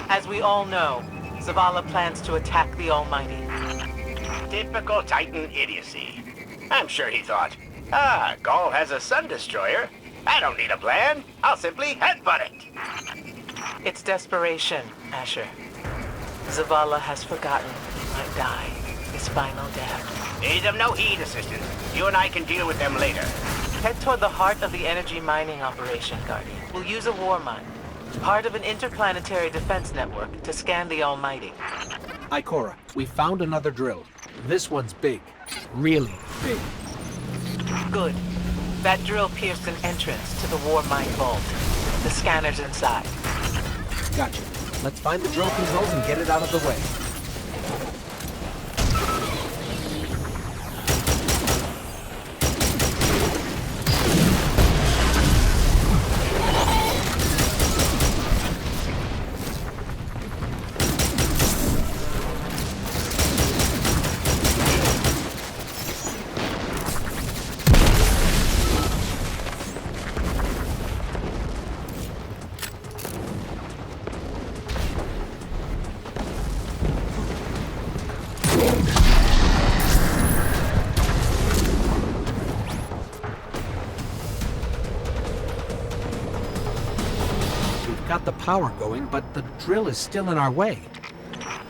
As we all know, Zavala plans to attack the Almighty. Typical Titan idiocy. I'm sure he thought, Gaul has a sun destroyer. I don't need a plan. I'll simply headbutt it. It's desperation, Asher. Zavala has forgotten he might die his final death. Need them no heed, Assistant. You and I can deal with them later. Head toward the heart of the energy mining operation, Guardian. We'll use a war mine, part of an interplanetary defense network, to scan the Almighty. Ikora, we found another drill. This one's big. Really big. Good. That drill pierced an entrance to the war mine vault. The scanner's inside. Gotcha. Let's find the drill controls and get it out of the way. Got the power going, but the drill is still in our way.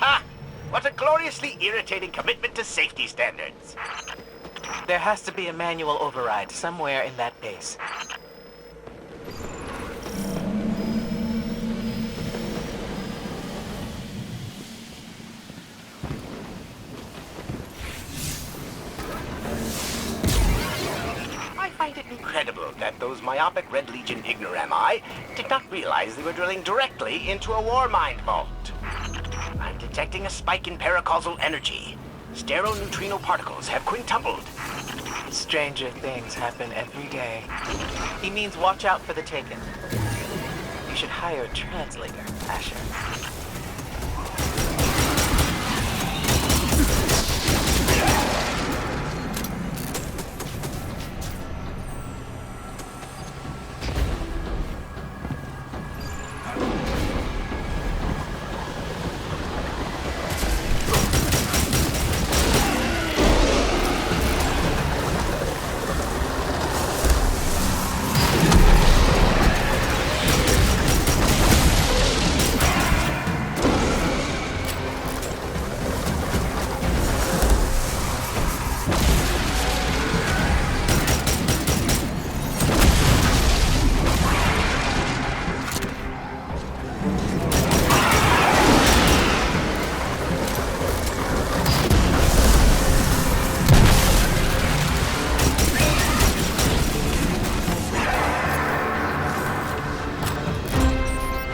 Ha! What a gloriously irritating commitment to safety standards. There has to be a manual override somewhere in that base. I find it incredible that those myopic Red Legion ignorami did not realize they were drilling directly into a war mine vault. I'm detecting a spike in paracausal energy. Steroneutrino particles have quintupled. Stranger things happen every day. He means watch out for the Taken. You should hire a translator, Asher.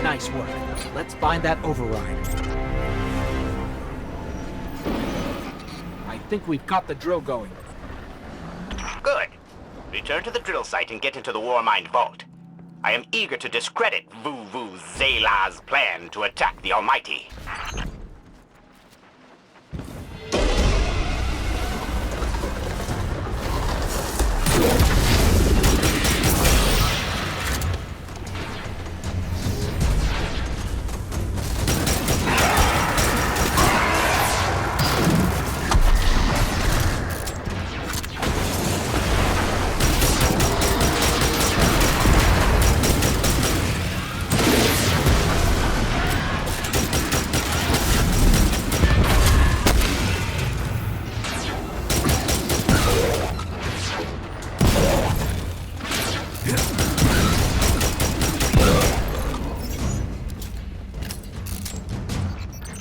Nice work. Let's find that override. I think we've got the drill going. Good. Return to the drill site and get into the war mine vault. I am eager to discredit Vuvu Zela's plan to attack the Almighty.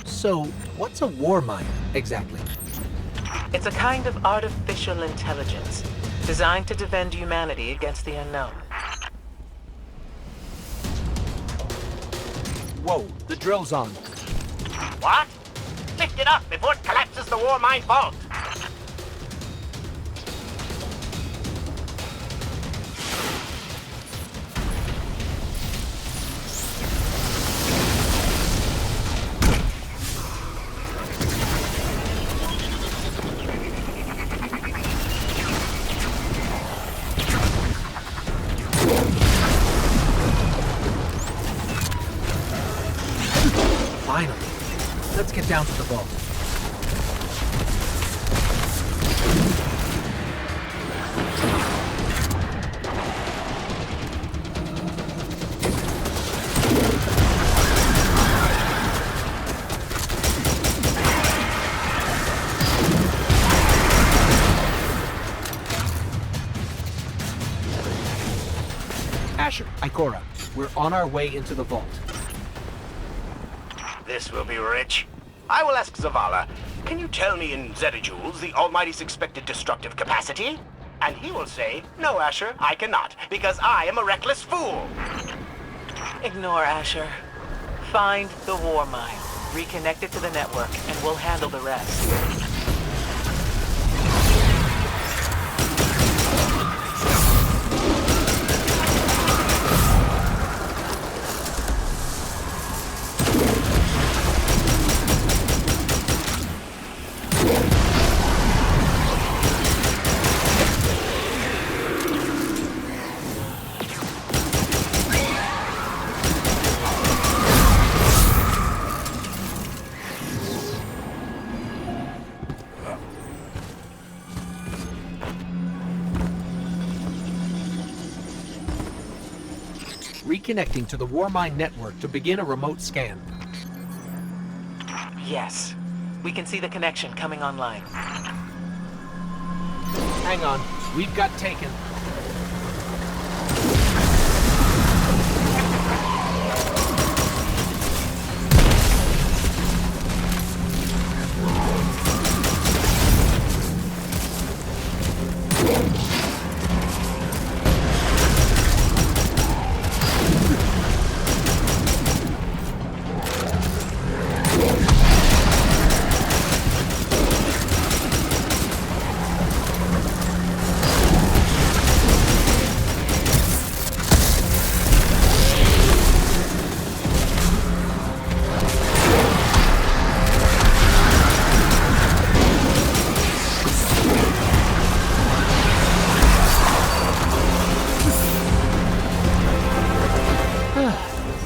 So, what's a war mine, exactly? It's a kind of artificial intelligence designed to defend humanity against the unknown. Whoa, the drill's on. What? Lift it up before it collapses the war mine vault. Finally. Let's get down to the vault. Asher, Ikora, we're on our way into the vault. This will be rich. I will ask Zavala, can you tell me in zettajoules the Almighty's expected destructive capacity? And he will say, no, Asher, I cannot, because I am a reckless fool. Ignore Asher. Find the war mine, reconnect it to the network, and we'll handle the rest. Reconnecting to the Warmind network to begin a remote scan. Yes. We can see the connection coming online. Hang on. We've got taken.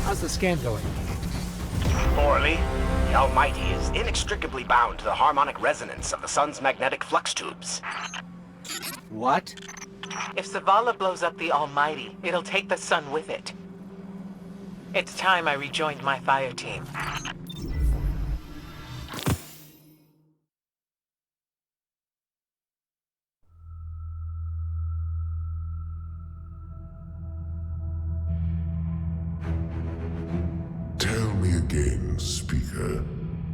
How's the scan going? Poorly. The Almighty is inextricably bound to the harmonic resonance of the sun's magnetic flux tubes. What? If Zavala blows up the Almighty, it'll take the sun with it. It's time I rejoined my fire team. Tell me again, Speaker,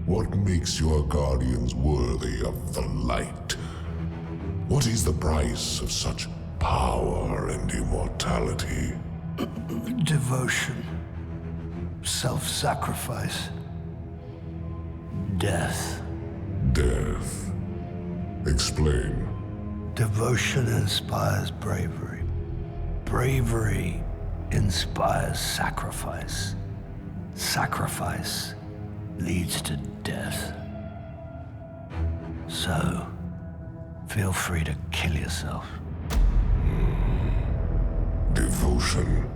what makes your guardians worthy of the light? What is the price of such power and immortality? Devotion. Self-sacrifice. Death. Death. Explain. Devotion inspires bravery. Bravery inspires sacrifice. Sacrifice leads to death. So, feel free to kill yourself. Devotion.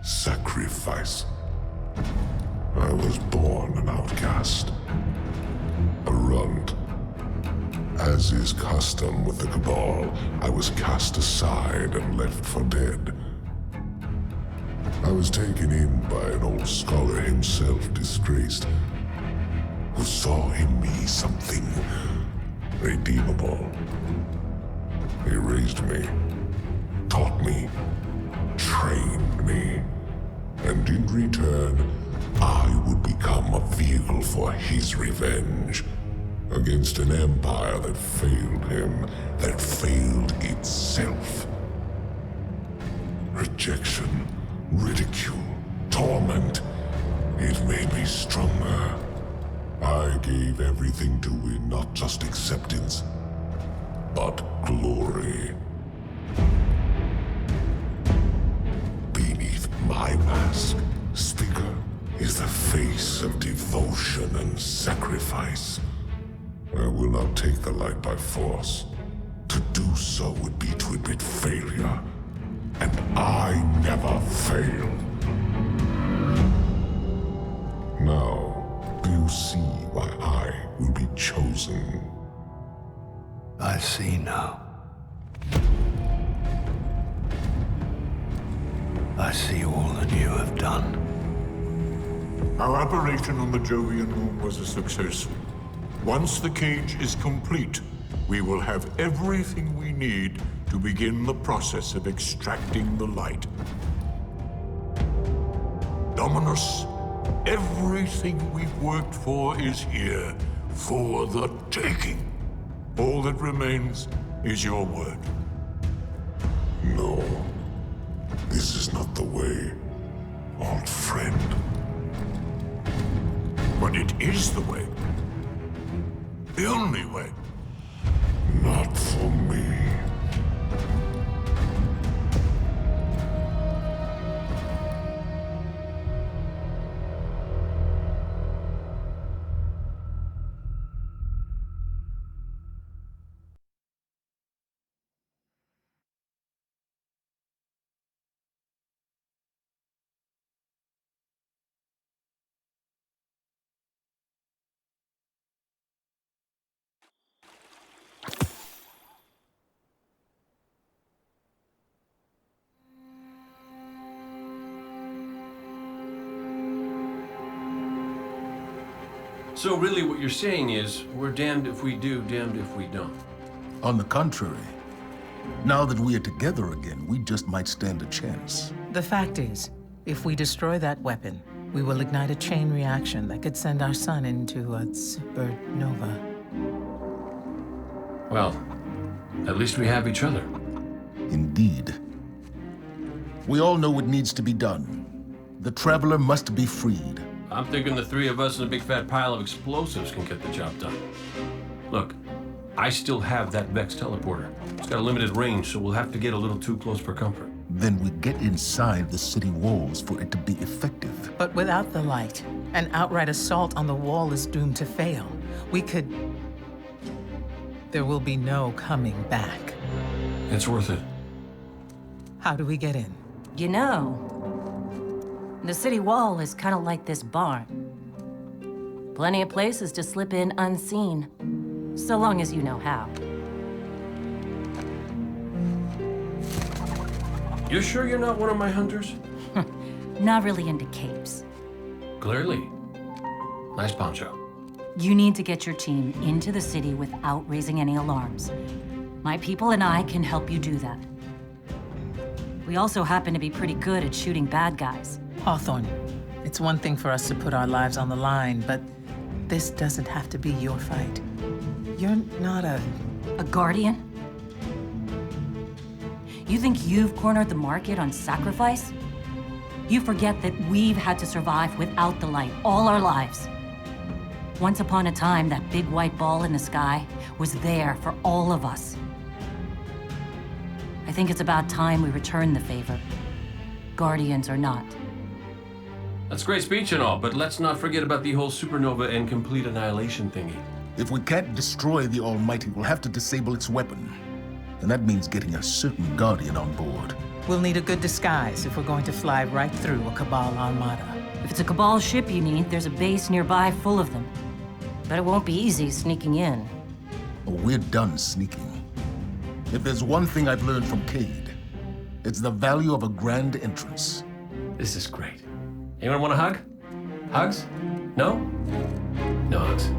Sacrifice. I was born an outcast. A runt. As is custom with the Cabal, I was cast aside and left for dead. I was taken in by an old scholar himself, disgraced, who saw in me something redeemable. He raised me, taught me, trained me, and in return, I would become a vehicle for his revenge against an empire that failed him, that failed itself. Rejection, ridicule, torment. It made me stronger. I gave everything to win not just acceptance, but glory. Beneath my mask, Speaker, is the face of devotion and sacrifice. I will not take the light by force. To do so would be to admit failure. And I never fail. Now, chosen. I see now. I see all that you have done. Our operation on the Jovian moon was a success. Once the cage is complete, we will have everything we need to begin the process of extracting the light. Dominus, everything we've worked for is here, for the taking. All that remains is your word. No, this is not the way, old friend. But it is the way. The only way. Not for me. So really what you're saying is, we're damned if we do, damned if we don't. On the contrary, now that we are together again, we just might stand a chance. The fact is, if we destroy that weapon, we will ignite a chain reaction that could send our sun into a supernova. Well, at least we have each other. Indeed. We all know what needs to be done. The Traveler must be freed. I'm thinking the three of us and a big fat pile of explosives can get the job done. Look, I still have that Vex teleporter. It's got a limited range, so we'll have to get a little too close for comfort. Then we get inside the city walls for it to be effective. But without the light, an outright assault on the wall is doomed to fail. We could... There will be no coming back. It's worth it. How do we get in? You know, the city wall is kind of like this barn. Plenty of places to slip in unseen, so long as you know how. You sure you're not one of my hunters? Not really into capes. Clearly. Nice poncho. You need to get your team into the city without raising any alarms. My people and I can help you do that. We also happen to be pretty good at shooting bad guys. Hawthorne, it's one thing for us to put our lives on the line, but this doesn't have to be your fight. You're not a guardian? You think you've cornered the market on sacrifice? You forget that we've had to survive without the light all our lives. Once upon a time, that big white ball in the sky was there for all of us. I think it's about time we return the favor, guardians or not. That's great speech and all, but let's not forget about the whole supernova and complete annihilation thingy. If we can't destroy the Almighty, we'll have to disable its weapon. And that means getting a certain Guardian on board. We'll need a good disguise if we're going to fly right through a Cabal armada. If it's a Cabal ship you need, there's a base nearby full of them. But it won't be easy sneaking in. Oh, we're done sneaking. If there's one thing I've learned from Cade, it's the value of a grand entrance. This is great. Anyone want a hug? Hugs? No? No hugs.